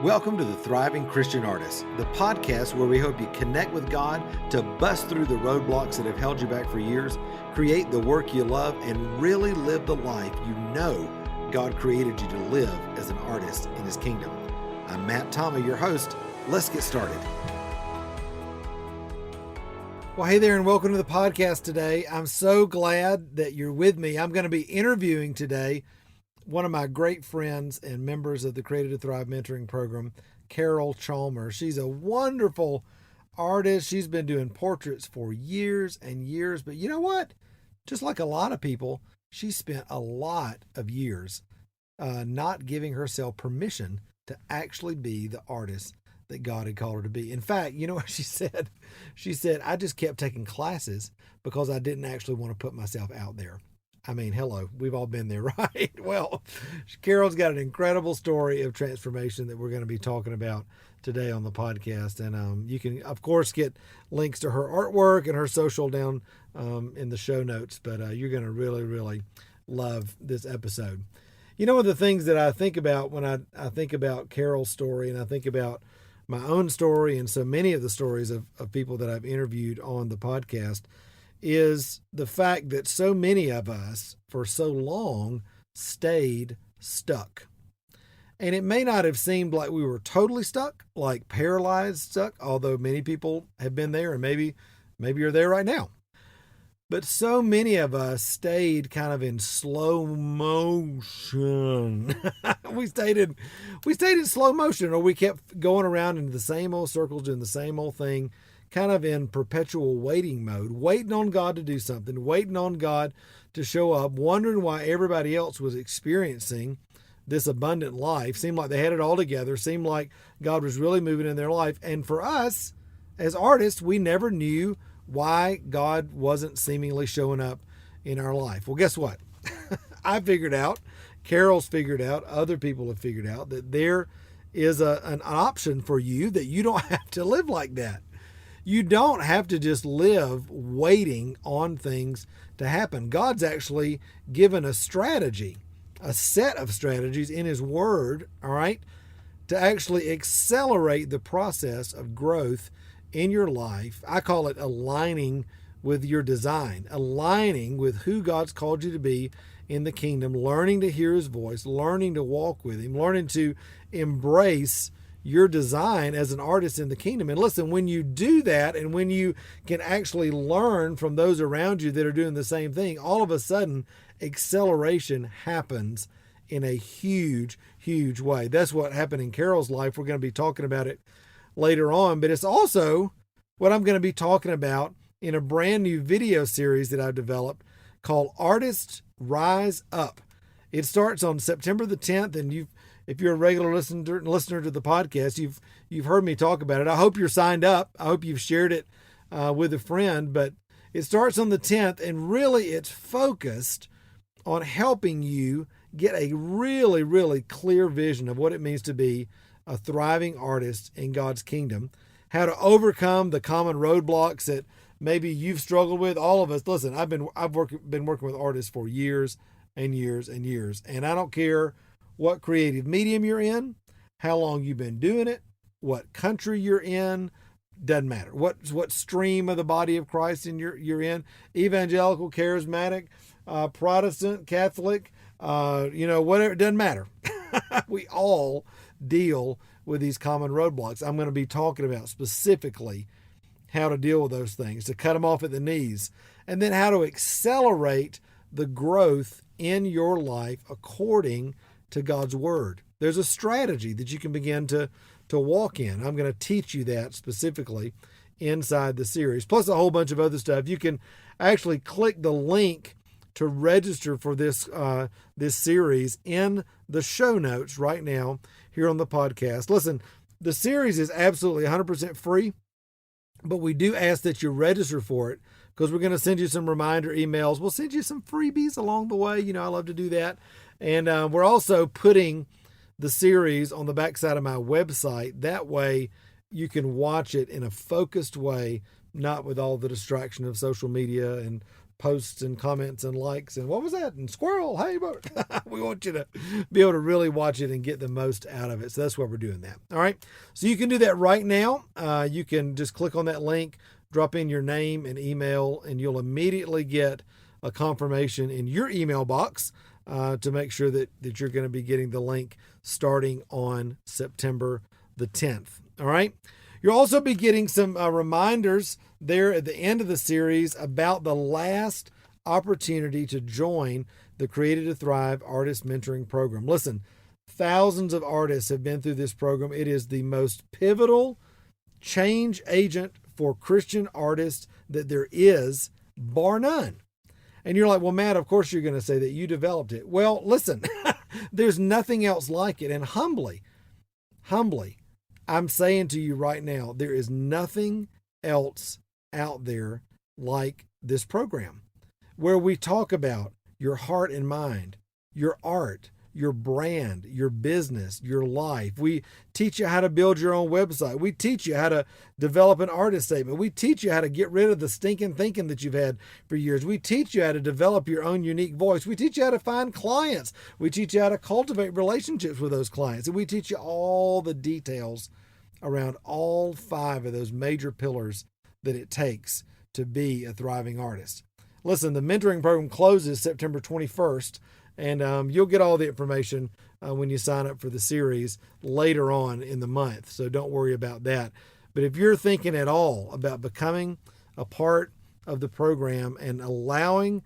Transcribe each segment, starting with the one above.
Welcome to the Thriving Christian Artist, the podcast where we hope you connect with God to bust through the roadblocks that have held you back for years, create the work you love, and really live the life you know God created you to live as an artist in His kingdom. I'm Matt Thomas, your host. Let's get started. Well, hey there, and welcome to the podcast today. I'm so glad that you're with me. I'm going to be interviewing today one of my great friends and members of the Created to Thrive mentoring program, Carole Chalmers. She's a wonderful artist. She's been doing portraits for years and years. But you know what? Just like a lot of people, she spent a lot of years not giving herself permission to actually be the artist that God had called her to be. In fact, you know what she said? She said, I just kept taking classes because I didn't actually want to put myself out there. I mean, hello, we've all been there, right? Well, Carole's got an incredible story of transformation that we're going to be talking about today on the podcast. And you can, of course, get links to her artwork and her social down in the show notes. But you're going to really, really love this episode. You know, one of the things that I think about when I think about Carole's story, and I think about my own story and so many of the stories of people that I've interviewed on the podcast, is the fact that so many of us for so long stayed stuck. And it may not have seemed like we were totally stuck, like paralyzed stuck, although many people have been there, and maybe you're there right now. But so many of us stayed kind of in slow motion. we stayed in slow motion, or we kept going around into the same old circles, doing the same old thing, kind of in perpetual waiting mode, waiting on God to do something, waiting on God to show up, wondering why everybody else was experiencing this abundant life. Seemed like they had it all together, seemed like God was really moving in their life. And for us as artists, we never knew why God wasn't seemingly showing up in our life. Well, guess what? I figured out, Carole's figured out, other people have figured out that there is an option for you, that you don't have to live like that. You don't have to just live waiting on things to happen. God's actually given a strategy, a set of strategies in His Word, all right, to actually accelerate the process of growth in your life. I call it aligning with your design, aligning with who God's called you to be in the kingdom, learning to hear His voice, learning to walk with Him, learning to embrace your design as an artist in the kingdom. And listen, when you do that, and when you can actually learn from those around you that are doing the same thing, all of a sudden acceleration happens in a huge, huge way. That's what happened in Carole's life. We're going to be talking about it later on, but it's also what I'm going to be talking about in a brand new video series that I've developed called Artists Rise Up. It starts on September the 10th, and if you're a regular listener to the podcast, you've heard me talk about it. I hope you're signed up. I hope you've shared it with a friend. But it starts on the 10th, and really it's focused on helping you get a really, really clear vision of what it means to be a thriving artist in God's kingdom, how to overcome the common roadblocks that maybe you've struggled with. All of us. Listen, I've been working with artists for years and years and years, and I don't care what creative medium you're in, how long you've been doing it, what country you're in, doesn't matter. What stream of the body of Christ you're in, evangelical, charismatic, Protestant, Catholic, whatever, it doesn't matter. We all deal with these common roadblocks. I'm going to be talking about specifically how to deal with those things, to cut them off at the knees, and then how to accelerate the growth in your life according to God's Word. There's a strategy that you can begin to walk in. I'm going to teach you that specifically inside the series, plus a whole bunch of other stuff. You can actually click the link to register for this series in the show notes right now here on the podcast. Listen, the series is absolutely 100% free, but we do ask that you register for it, because we're going to send you some reminder emails. We'll send you some freebies along the way. You know, I love to do that. And we're also putting the series on the backside of my website. That way you can watch it in a focused way, not with all the distraction of social media and posts and comments and likes and what was that? And squirrel, hey, we want you to be able to really watch it and get the most out of it. So that's why we're doing that. All right. So you can do that right now. You can just click on that link, drop in your name and email, and you'll immediately get a confirmation in your email box to make sure that you're going to be getting the link starting on September the 10th. All right. You'll also be getting some reminders there at the end of the series about the last opportunity to join the Created to Thrive Artist Mentoring Program. Listen, thousands of artists have been through this program. It is the most pivotal change agent for Christian artists that there is, bar none. And you're like, well, Matt, of course you're going to say that you developed it. Well, listen, there's nothing else like it. And humbly, I'm saying to you right now, there is nothing else out there like this program where we talk about your heart and mind, your art, your brand, your business, your life. We teach you how to build your own website. We teach you how to develop an artist statement. We teach you how to get rid of the stinking thinking that you've had for years. We teach you how to develop your own unique voice. We teach you how to find clients. We teach you how to cultivate relationships with those clients. And we teach you all the details around all 5 of those major pillars that it takes to be a thriving artist. Listen, the mentoring program closes September 21st. And you'll get all the information when you sign up for the series later on in the month. So don't worry about that. But if you're thinking at all about becoming a part of the program and allowing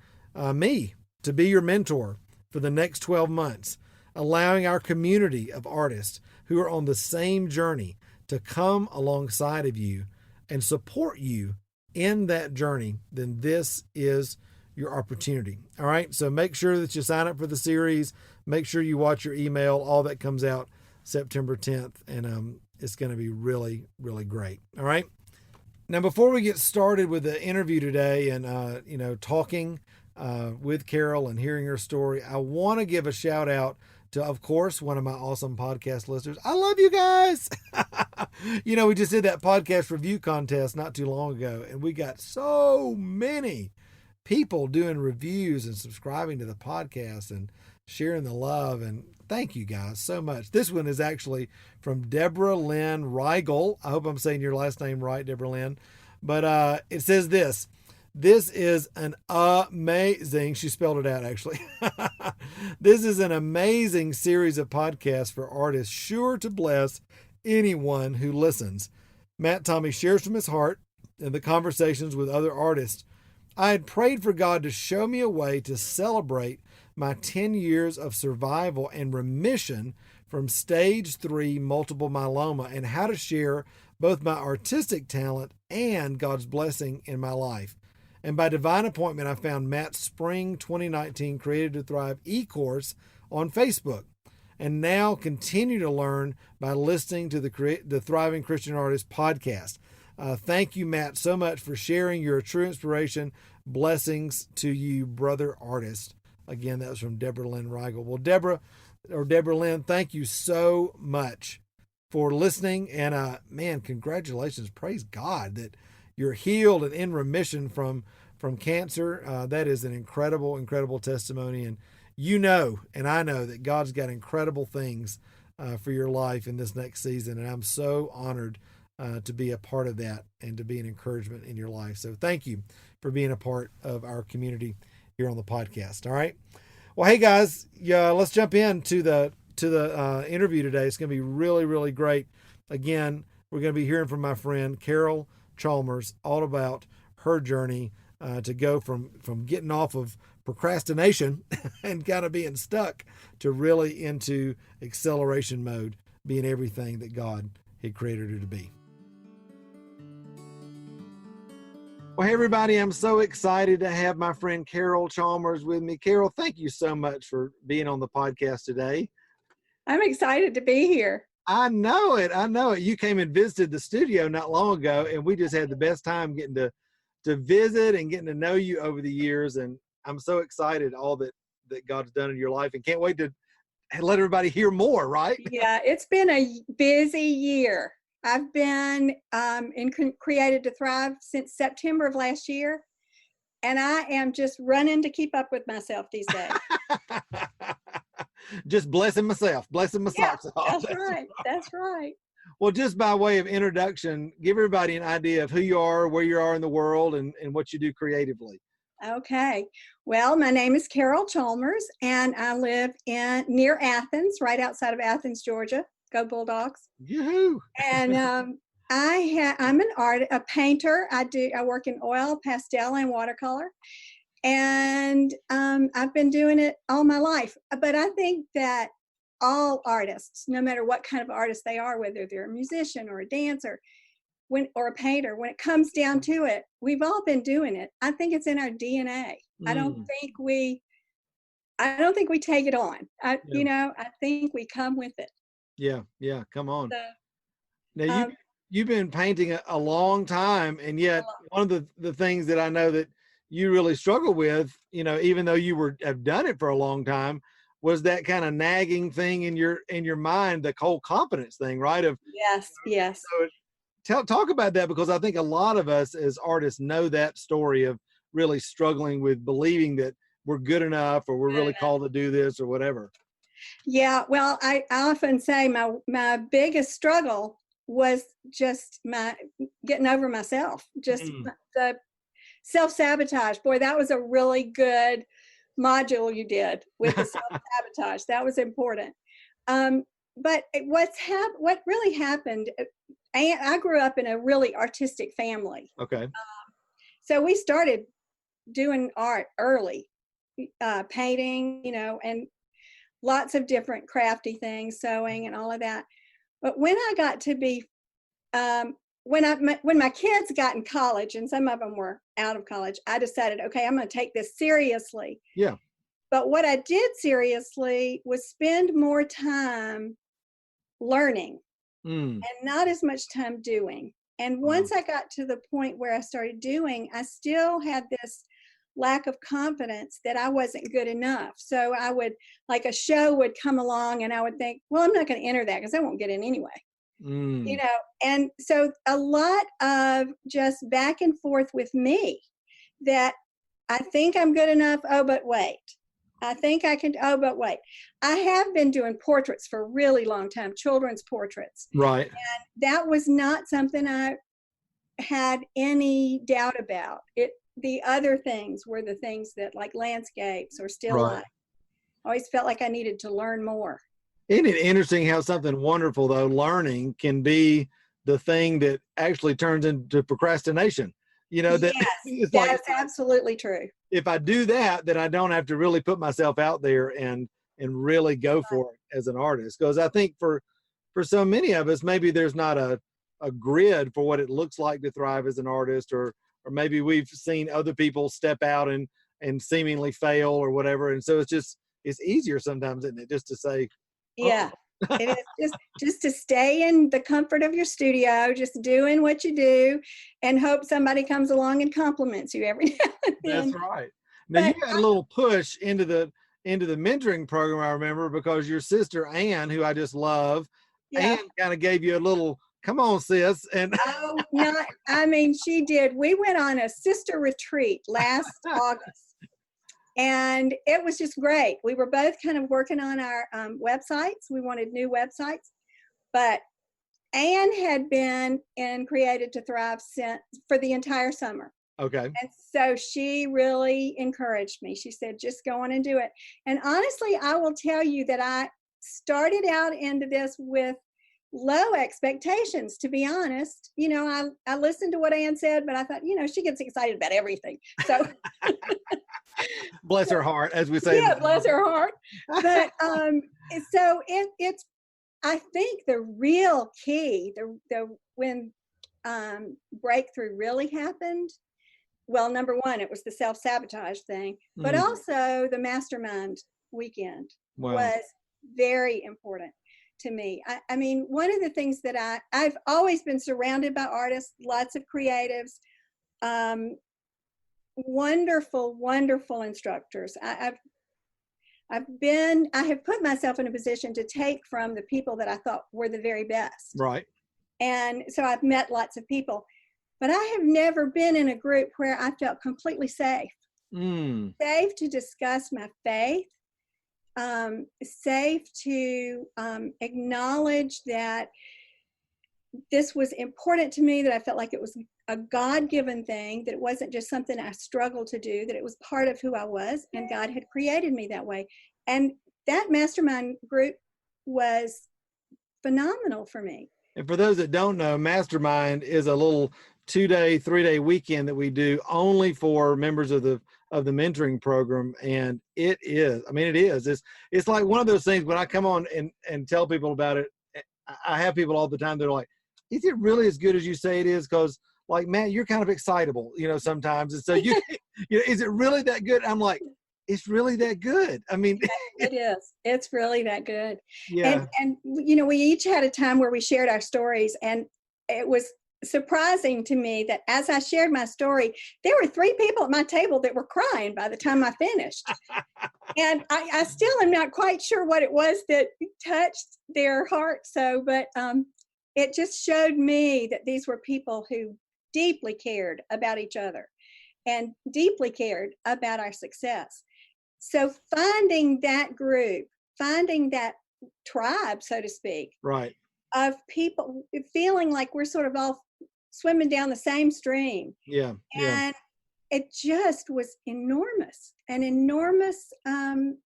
me to be your mentor for the next 12 months, allowing our community of artists who are on the same journey to come alongside of you and support you in that journey, then this is your opportunity. All right. So make sure that you sign up for the series. Make sure you watch your email. All that comes out September 10th. And it's going to be really, really great. All right. Now, before we get started with the interview today and, talking with Carole and hearing her story, I want to give a shout out to, of course, one of my awesome podcast listeners. I love you guys. We just did that podcast review contest not too long ago, and we got so many people doing reviews and subscribing to the podcast and sharing the love. And thank you guys so much. This one is actually from Deborah Lynn Reigel. I hope I'm saying your last name right, Deborah Lynn. But it says this. This is an amazing, she spelled it out actually. This is an amazing series of podcasts for artists, sure to bless anyone who listens. Matt Tommy shares from his heart in the conversations with other artists. I had prayed for God to show me a way to celebrate my 10 years of survival and remission from stage 3 multiple myeloma and how to share both my artistic talent and God's blessing in my life. And by divine appointment, I found Matt's Spring 2019 Created to Thrive e-course on Facebook, and now continue to learn by listening to the Thriving Christian Artist podcast. Thank you, Matt, so much for sharing. You're a true inspiration. Blessings to you, brother artist. Again, that was from Deborah Lynn Reigel. Well, Deborah Lynn, thank you so much for listening. And man, congratulations. Praise God that you're healed and in remission from cancer. That is an incredible, incredible testimony. And and I know that God's got incredible things for your life in this next season. And I'm so honored to be a part of that and to be an encouragement in your life. So thank you for being a part of our community here on the podcast. All right. Well, hey guys, let's jump into the interview today. It's going to be really, really great. Again, we're going to be hearing from my friend Carole Chalmers all about her journey to go from getting off of procrastination and kind of being stuck to really into acceleration mode, being everything that God had created her to be. Well, hey everybody, I'm so excited to have my friend Carole Chalmers with me. Carole, thank you so much for being on the podcast today. I'm excited to be here. I know it. You came and visited the studio not long ago, and we just had the best time getting to visit and getting to know you over the years. And I'm so excited all that God's done in your life, and can't wait to let everybody hear more, right? Yeah, it's been a busy year. I've been Created to Thrive since September of last year. and I am just running to keep up with myself these days. Just blessing myself, blessing my Yeah, socks off. that's right. That's right. Well, just by way of introduction, give everybody an idea of who you are, where you are in the world, and what you do creatively. Okay. Well, my name is Carole Chalmers, and I live near Athens, right outside of Athens, Georgia. Go Bulldogs! Yoo-hoo! And I'm a painter. I work in oil, pastel, and watercolor, and I've been doing it all my life. But I think that all artists, no matter what kind of artist they are, whether they're a musician or a dancer, or a painter, when it comes down to it, we've all been doing it. I think it's in our DNA. I don't think we take it on. I think we come with it. Yeah. Come on. So, Now you've been painting a long time, and yet one of the things that I know that you really struggle with, even though you have done it for a long time, was that kind of nagging thing in your mind, the whole competence thing, right? Yes. So talk about that, because I think a lot of us as artists know that story of really struggling with believing that we're good enough, or we're really called to do this or whatever. Yeah, well, I often say my biggest struggle was just my getting over myself, just the self-sabotage. Boy, that was a really good module you did with the self-sabotage. That was important. But what really happened, I grew up in a really artistic family. Okay. So we started doing art early, painting, and lots of different crafty things, sewing and all of that. But when I got to be, when my kids got in college, and some of them were out of college, I decided, okay, I'm going to take this seriously. Yeah. But what I did seriously was spend more time learning and not as much time doing. And once I got to the point where I started doing, I still had this lack of confidence that I wasn't good enough. So I would, like, a show would come along and I would think, well, I'm not going to enter that because I won't get in anyway. And so a lot of just back and forth with me, that I think I'm good enough. Oh, but wait. I think I can. Oh, but wait. I have been doing portraits for a really long time, children's portraits. Right. And that was not something I had any doubt about. The other things were the things that, like landscapes or still life. I always felt like I needed to learn more. Isn't it interesting how something wonderful, though, learning can be the thing that actually turns into procrastination? That Yes, that's absolutely true. If I do that, then I don't have to really put myself out there and really go for it as an artist. Because I think for so many of us, maybe there's not a grid for what it looks like to thrive as an artist, or maybe we've seen other people step out and seemingly fail or whatever. And so it's easier sometimes, isn't it, just to say, yeah, it is just to stay in the comfort of your studio, just doing what you do, and hope somebody comes along and compliments you every now and then. That's right. Now you got a little push into the mentoring program, I remember, because your sister Ann, who I just love, Ann kind of gave you a little, come on, sis. And she did. We went on a sister retreat last August. And it was just great. We were both kind of working on our websites. We wanted new websites. But Anne had been in Created to Thrive for the entire summer. Okay. And so she really encouraged me. She said, just go on and do it. And honestly, I will tell you that I started out into this with low expectations, to be honest. I listened to what Anne said, but I thought, she gets excited about everything. So bless her heart, as we say. Yeah, bless her heart. But so it's, I think the real key, when breakthrough really happened, well, number one, it was the self-sabotage thing, but also the Mastermind weekend was very important to me. I mean, one of the things that I've always been surrounded by artists, lots of creatives, wonderful instructors. I have put myself in a position to take from the people that I thought were the very best. Right. And so I've met lots of people. but I have never been in a group where I felt completely safe. Safe to discuss my faith, safe to acknowledge that this was important to me, that I felt like it was a God-given thing, that it wasn't just something I struggled to do, that it was part of who I was, and God had created me that way. And that mastermind group was phenomenal for me. And for those that don't know, Mastermind is a little 2-day, 3-day weekend that we do only for members of the mentoring program. And it is, I mean, it is. It's like one of those things when I come on and tell people about it, I have people all the time, they're like, is it really as good as you say it is? Because like, Matt, you're kind of excitable, sometimes. And so is it really that good? I'm like, it's really that good. I mean, it is. It's really that good. Yeah. And we each had a time where we shared our stories, and it was surprising to me that as I shared my story, there were 3 people at my table that were crying by the time I finished. And I still am not quite sure what it was that touched their heart. But it just showed me that these were people who deeply cared about each other and deeply cared about our success. So finding that group, finding that tribe, so to speak, right, of people feeling like we're sort of all swimming down the same stream. Yeah. And it just was enormous, an enormous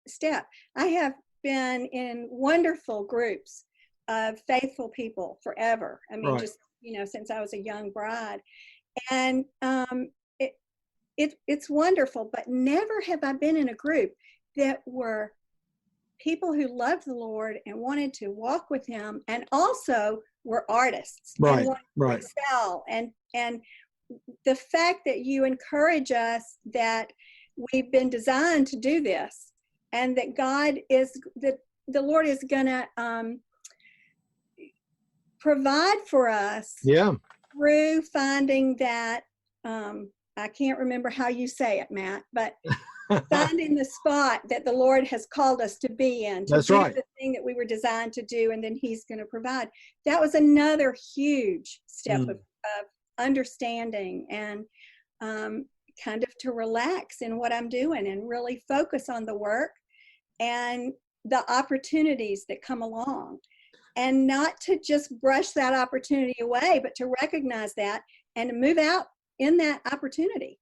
step. I have been in wonderful groups of faithful people forever. I mean, just, since I was a young bride. And it's wonderful, but never have I been in a group that were people who loved the Lord and wanted to walk with him, and also were artists, right, and wanted to excel. And the fact that you encourage us that we've been designed to do this, and that the Lord is gonna provide for us through finding that I can't remember how you say it, Matt, but finding the spot that the Lord has called us to be in, to do the thing that we were designed to do, and then he's going to provide. That was another huge step of understanding and kind of to relax in what I'm doing and really focus on the work and the opportunities that come along, and not to just brush that opportunity away, but to recognize that and to move out in that opportunity.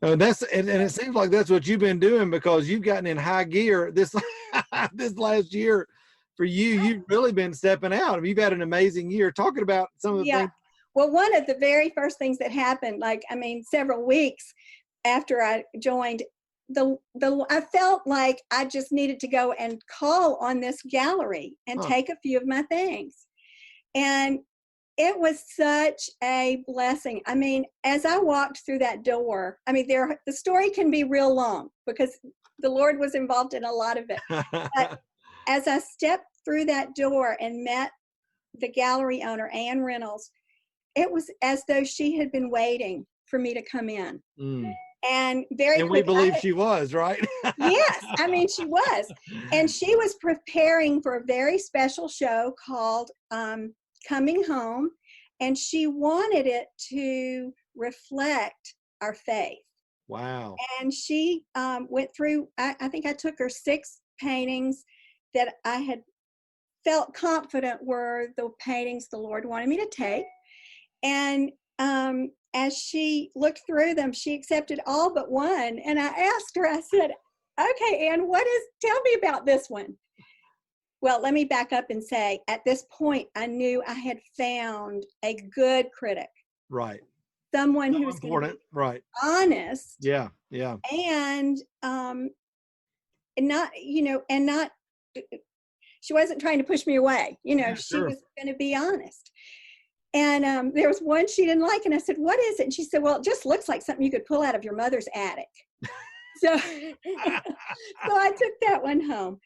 And it seems like that's what you've been doing, because you've gotten in high gear this last year. For you, you've really been stepping out. I mean, you've had an amazing year. Talking about some of the things. Well, one of the very first things that happened, several weeks after I joined, I felt like I just needed to go and call on this gallery and take a few of my things. And it was such a blessing. I mean, as I walked through that door, the story can be real long because the Lord was involved in a lot of it. But as I stepped through that door and met the gallery owner, Ann Reynolds, it was as though she had been waiting for me to come in. And we believe she was, right? Yes, she was. And she was preparing for a very special show called Coming Home, and she wanted it to reflect our faith. Wow. And she went through, I think I took her 6 paintings that I had felt confident were the paintings the Lord wanted me to take. And as she looked through them, she accepted all but one. And I asked her, I said, okay, Ann, tell me about this one. Well, let me back up and say, at this point, I knew I had found a good critic. Right. Someone who's important, right? Honest. Yeah. And not, she wasn't trying to push me away. She was going to be honest. And there was one she didn't like, and I said, "What is it?" And she said, "Well, it just looks like something you could pull out of your mother's attic." So I took that one home.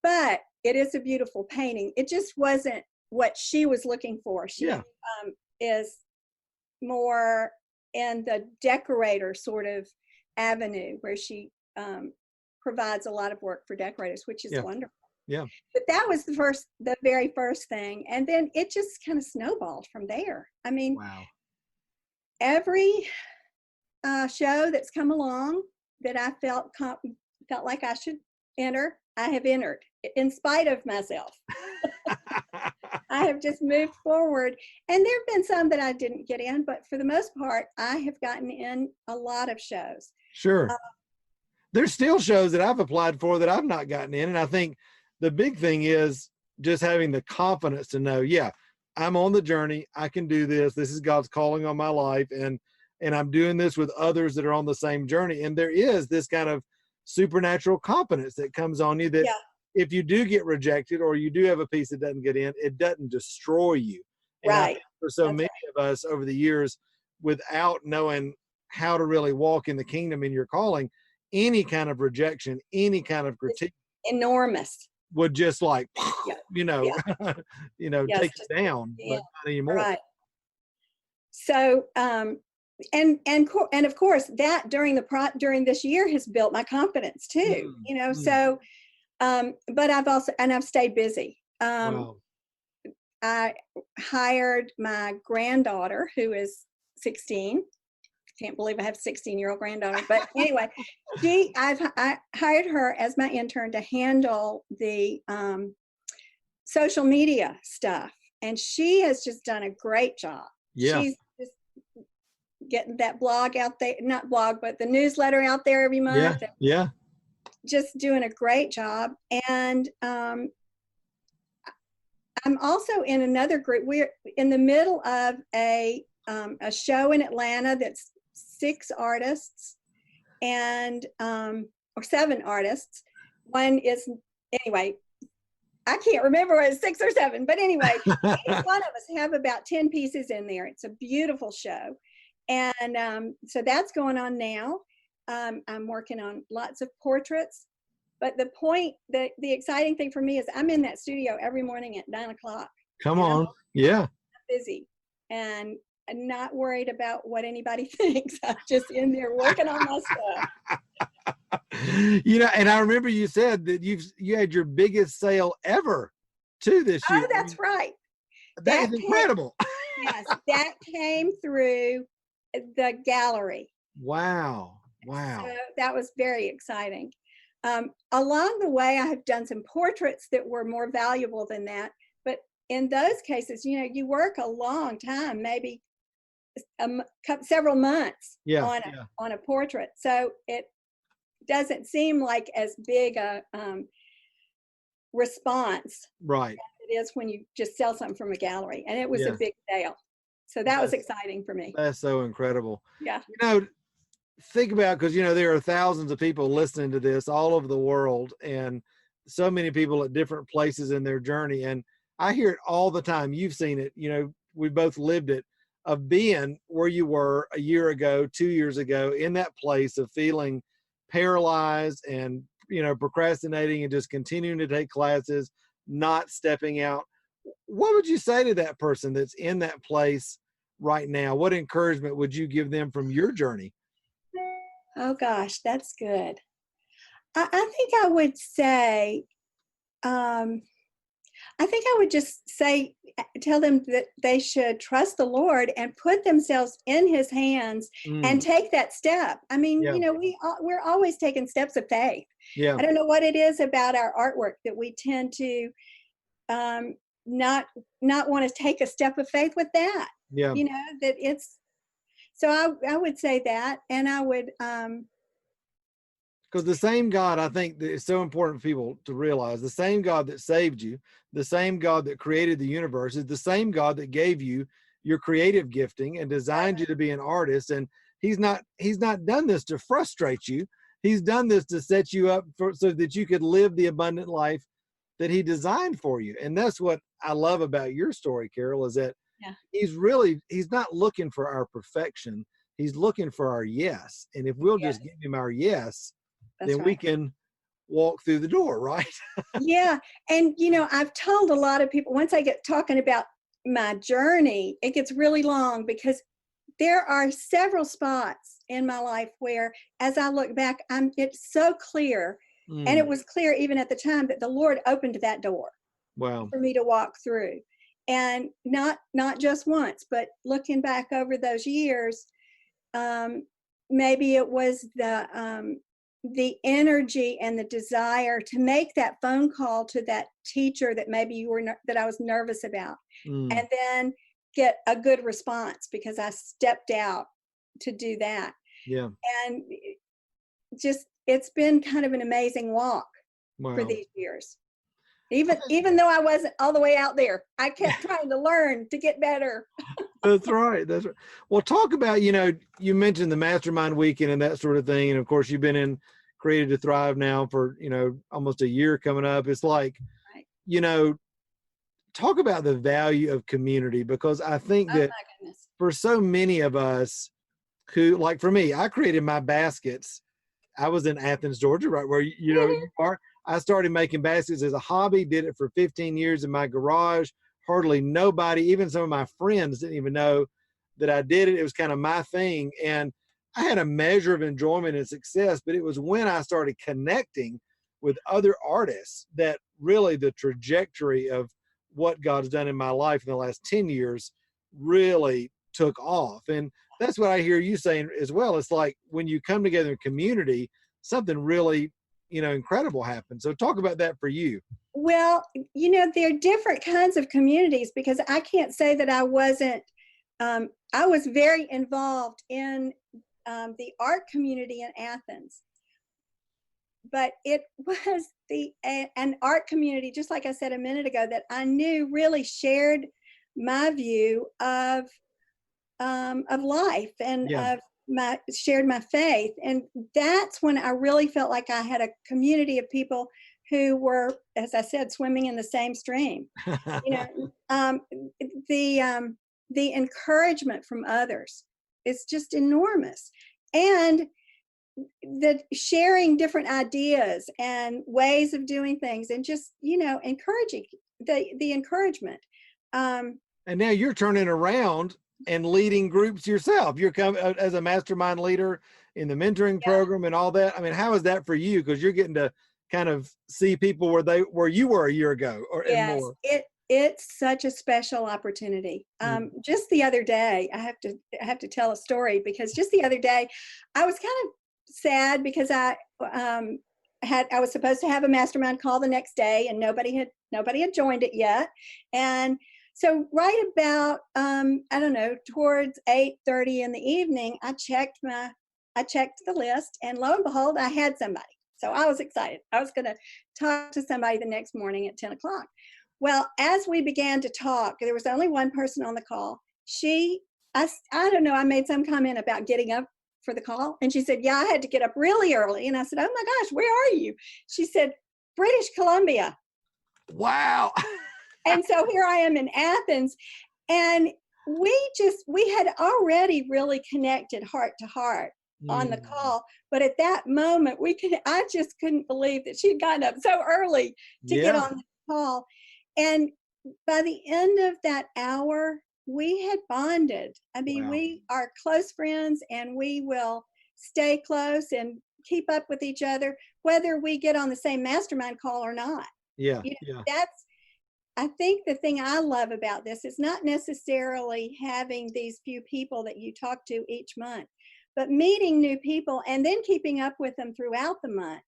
But it is a beautiful painting. It just wasn't what she was looking for. She is more in the decorator sort of avenue, where she provides a lot of work for decorators, which is wonderful. Yeah. But that was the very first thing. And then it just kind of snowballed from there. Wow. every show that's come along that I felt like I should enter, I have entered in spite of myself. I have just moved forward, and there have been some that I didn't get in, but for the most part, I have gotten in a lot of shows. Sure. There's still shows that I've applied for that I've not gotten in. And I think the big thing is just having the confidence to know, yeah, I'm on the journey. I can do this. This is God's calling on my life. And I'm doing this with others that are on the same journey. And there is this kind of supernatural confidence that comes on you that if you do get rejected or you do have a piece that doesn't get in, it doesn't destroy you. And right. For so many of us over the years, without knowing how to really walk in the kingdom in your calling, any kind of rejection, any kind of critique, enormous, would just like, you know, take you down, but not anymore. Right. So, and of course that during this year has built my confidence too, so, but I've stayed busy. Wow. I hired my granddaughter, who is 16. Can't believe I have a 16-year-old granddaughter, but anyway, I hired her as my intern to handle the social media stuff, and she has just done a great job. Yeah. She's just getting that blog out there, not blog, but the newsletter out there every month. Yeah. Just doing a great job. And I'm also in another group. We're in the middle of a show in Atlanta that's 6 artists and or 7 artists. One is, anyway, I can't remember whether it's 6 or 7, but anyway, each one of us have about 10 pieces in there. It's a beautiful show. And so that's going on now. I'm working on lots of portraits, but the exciting thing for me is I'm in that studio every morning at 9 o'clock. Come on. Yeah. I'm busy and not worried about what anybody thinks. I'm just in there working on my stuff. And I remember you said that you had your biggest sale ever too this year. Oh, that's right. That is incredible. Yes, that came through the gallery. Wow. So that was very exciting. Along the way, I have done some portraits that were more valuable than that. But in those cases, you work a long time, maybe several months on a portrait. So it doesn't seem like as big a response right as it is when you just sell something from a gallery. And it was a big sale. So that was exciting for me. That's so incredible. Yeah. Think about, because there are thousands of people listening to this all over the world, and so many people at different places in their journey. And I hear it all the time. You've seen it. We both lived it, of being where you were a year ago, 2 years ago, in that place of feeling paralyzed and procrastinating and just continuing to take classes, not stepping out. What would you say to that person that's in that place right now? What encouragement would you give them from your journey? Oh gosh, that's good. I think I would say, I think I would just tell them that they should trust the Lord and put themselves in His hands and take that step. I mean, we're always taking steps of faith. Yeah. I don't know what it is about our artwork that we tend to not want to take a step of faith with that. Yeah. That it's. So I would say that, and I would. Because the same God, I think that it's so important for people to realize, the same God that saved you, the same God that created the universe, is the same God that gave you your creative gifting and designed you to be an artist. And he's not done this to frustrate you. He's done this to set you up so that you could live the abundant life that he designed for you. And that's what I love about your story, Carole, is that he's not looking for our perfection. He's looking for our yes. And if we'll just give him our yes, then we can walk through the door, right? Yeah. And, I've told a lot of people, once I get talking about my journey, it gets really long, because there are several spots in my life where, as I look back, it's so clear. And it was clear even at the time that the Lord opened that door for me to walk through. And not just once, but looking back over those years, maybe it was the energy and the desire to make that phone call to that teacher that maybe that I was nervous about, and then get a good response because I stepped out to do that. Yeah. And just, it's been kind of an amazing walk for Wow. these years. Even though I wasn't all the way out there, I kept trying to learn to get better. That's right. That's right. Well, talk about, you mentioned the Mastermind weekend and that sort of thing. And of course, you've been in Created to Thrive now for, almost a year coming up. It's like, Right. Talk about the value of community, because I think that My goodness. for so many of us who, like for me, I created my baskets. I was in Athens, Georgia, right where you are. I started making baskets as a hobby, did it for 15 years in my garage. Hardly nobody, even some of my friends, didn't even know that I did it. It was kind of my thing. And I had a measure of enjoyment and success, but it was when I started connecting with other artists that really the trajectory of what God's done in my life in the last 10 years really took off. And that's what I hear you saying as well. It's like when you come together in community, something really, incredible happens. So talk about that for you. Well, there are different kinds of communities, because I can't say that I wasn't, I was very involved in the art community in Athens. But it was an art community, just like I said a minute ago, that I knew really shared my view of life and shared my faith. And that's when I really felt like I had a community of people who were, as I said, swimming in the same stream. The encouragement from others is just enormous. And the sharing different ideas and ways of doing things, and just encouraging the encouragement. And now you're turning around and leading groups yourself. You're coming as a mastermind leader in the mentoring program and all that. I mean, how is that for you? Because you're getting to kind of see people where you were a year ago and more. It's such a special opportunity. Just the other day, I have to tell a story, because just the other day I was kind of sad because I was supposed to have a mastermind call the next day, and nobody had joined it yet. And so right about I don't know, towards 8:30 in the evening, I checked the list, and lo and behold, I had somebody. So I was excited. I was going to talk to somebody the next morning at 10 o'clock. Well, as we began to talk, there was only one person on the call. I don't know, I made some comment about getting up for the call, and she said, yeah, I had to get up really early. And I said, oh my gosh, where are you? She said, British Columbia. Wow. And so here I am in Athens, and we had already really connected heart to heart on the call. But at that moment, I just couldn't believe that she'd gotten up so early to get on the call. And by the end of that hour, we had bonded. I mean, we are close friends, and we will stay close and keep up with each other, whether we get on the same mastermind call or not. That's, I think the thing I love about this is not necessarily having these few people that you talk to each month, but meeting new people and then keeping up with them throughout the month.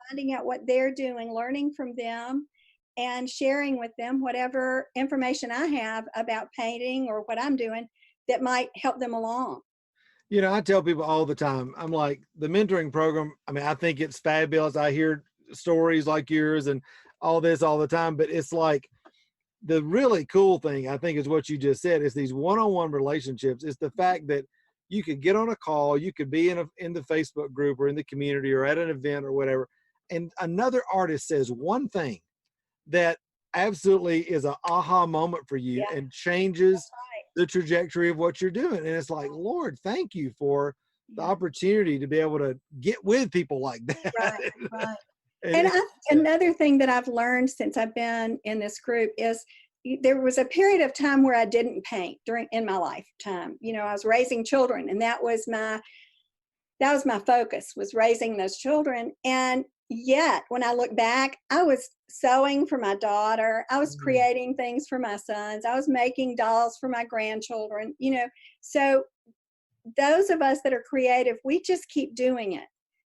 Finding out what they're doing, learning from them, and sharing with them whatever information I have about painting or what I'm doing that might help them along. I tell people all the time, I'm like, the mentoring program, I mean, I think it's fabulous. I hear stories like yours and all this all the time, but it's like, the really cool thing, I think, is what you just said, is these one-on-one relationships. It's the fact that you could get on a call, you could be in the Facebook group or in the community or at an event or whatever, and another artist says one thing that absolutely is an aha moment for you and changes the trajectory of what you're doing. And it's like, Lord, thank you for the opportunity to be able to get with people like that. Right. And another thing that I've learned since I've been in this group is there was a period of time where I didn't paint in my lifetime. I was raising children, and that was my focus, was raising those children. And yet when I look back, I was sewing for my daughter. I was Mhm. creating things for my sons. I was making dolls for my grandchildren, So those of us that are creative, we just keep doing it.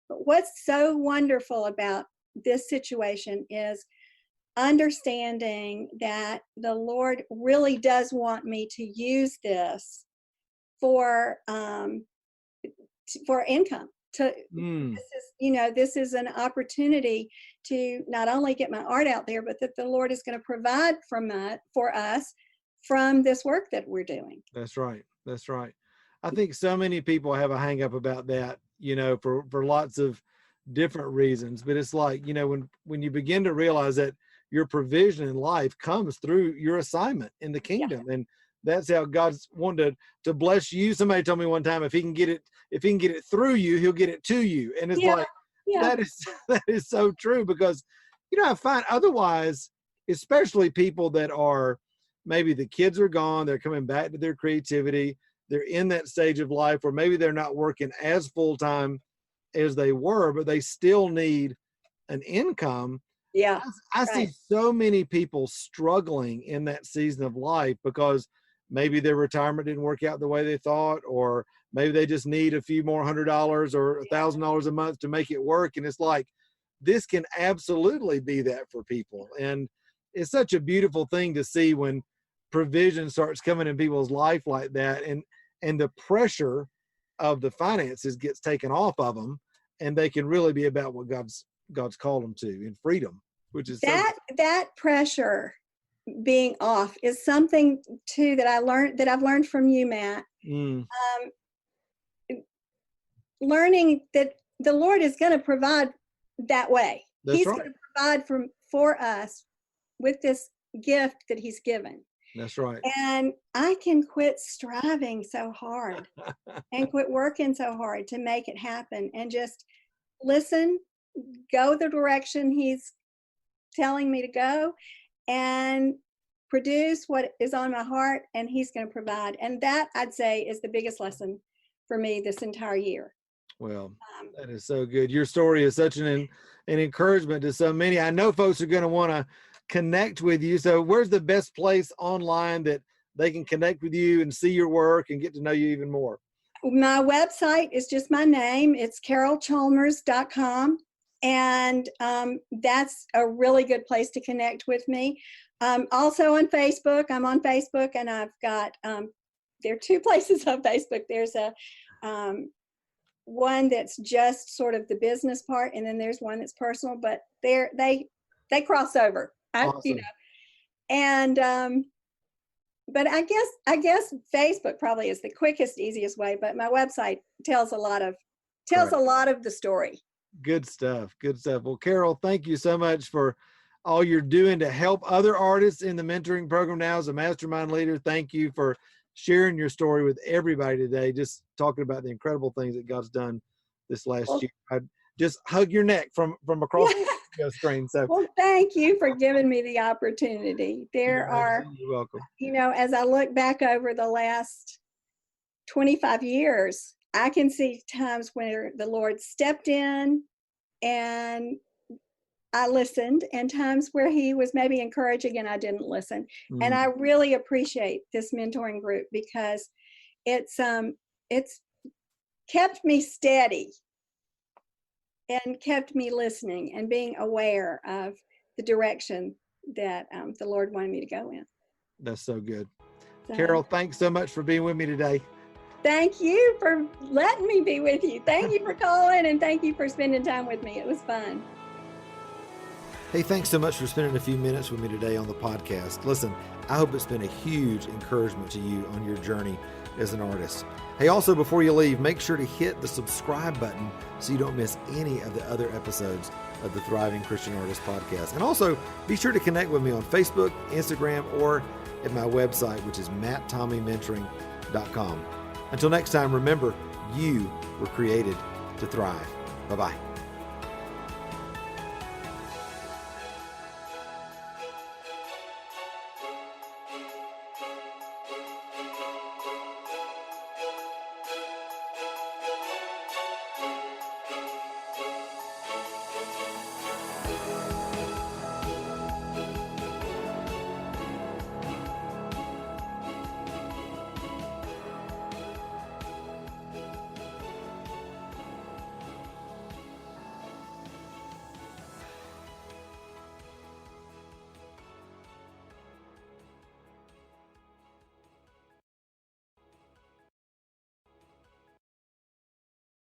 But what's so wonderful about this situation is understanding that the Lord really does want me to use this for income. This is an opportunity to not only get my art out there, but that the Lord is going to provide for us from this work that we're doing. That's right. That's right. I think so many people have a hang up about that, for lots of different reasons. But it's like, when you begin to realize that your provision in life comes through your assignment in the kingdom. Yeah. And that's how God's wanted to bless you. Somebody told me one time, if he can get it through you, he'll get it to you. And it's that is so true, because, I find otherwise, especially people that are, maybe the kids are gone, they're coming back to their creativity, they're in that stage of life where maybe they're not working as full-time as they were, but they still need an income. Yeah. I see so many people struggling in that season of life because maybe their retirement didn't work out the way they thought, or maybe they just need a few more $100 or $1,000 a month to make it work. And it's like, this can absolutely be that for people. And it's such a beautiful thing to see when provision starts coming in people's life like that, and the pressure of the finances gets taken off of them, and they can really be about what God's called them to in freedom, which is that pressure being off is something too that I've learned from you, Matt. Learning that the Lord is going to provide that way. He's going to provide for us with this gift that he's given. That's right. And I can quit striving so hard and quit working so hard to make it happen, and just listen, go the direction he's telling me to go, and produce what is on my heart, and he's going to provide. And that, I'd say, is the biggest lesson for me this entire year. Well, that is so good. Your story is such an encouragement to so many. I know folks are going to want to connect with you. So where's the best place online that they can connect with you and see your work and get to know you even more? My website is just my name. It's carolechalmers.com. And that's a really good place to connect with me. Also on Facebook. I'm on Facebook, and I've got, there are two places on Facebook. There's a one that's just sort of the business part, and then there's one that's personal, but they cross over. Awesome. And but I guess Facebook probably is the quickest, easiest way, but my website tells a lot of the story. Good stuff. Good stuff. Well, Carole, thank you so much for all you're doing to help other artists in the mentoring program now as a mastermind leader. Thank you for sharing your story with everybody today, just talking about the incredible things that God's done this last year. I just hug your neck from across the screen. So, well, thank you for giving me the opportunity. You're welcome. As I look back over the last 25 years, I can see times where the Lord stepped in and I listened, and times where he was maybe encouraging and I didn't listen. And I really appreciate this mentoring group, because it's kept me steady and kept me listening and being aware of the direction that the Lord wanted me to go in. That's so good. So, Carole, thanks so much for being with me today. Thank you for letting me be with you. Thank you for calling, and thank you for spending time with me. It was fun. Hey, thanks so much for spending a few minutes with me today on the podcast. Listen, I hope it's been a huge encouragement to you on your journey as an artist. Hey, also, before you leave, make sure to hit the subscribe button so you don't miss any of the other episodes of the Thriving Christian Artist podcast. And also, be sure to connect with me on Facebook, Instagram, or at my website, which is matttommymentoring.com. Until next time, remember, you were created to thrive. Bye-bye.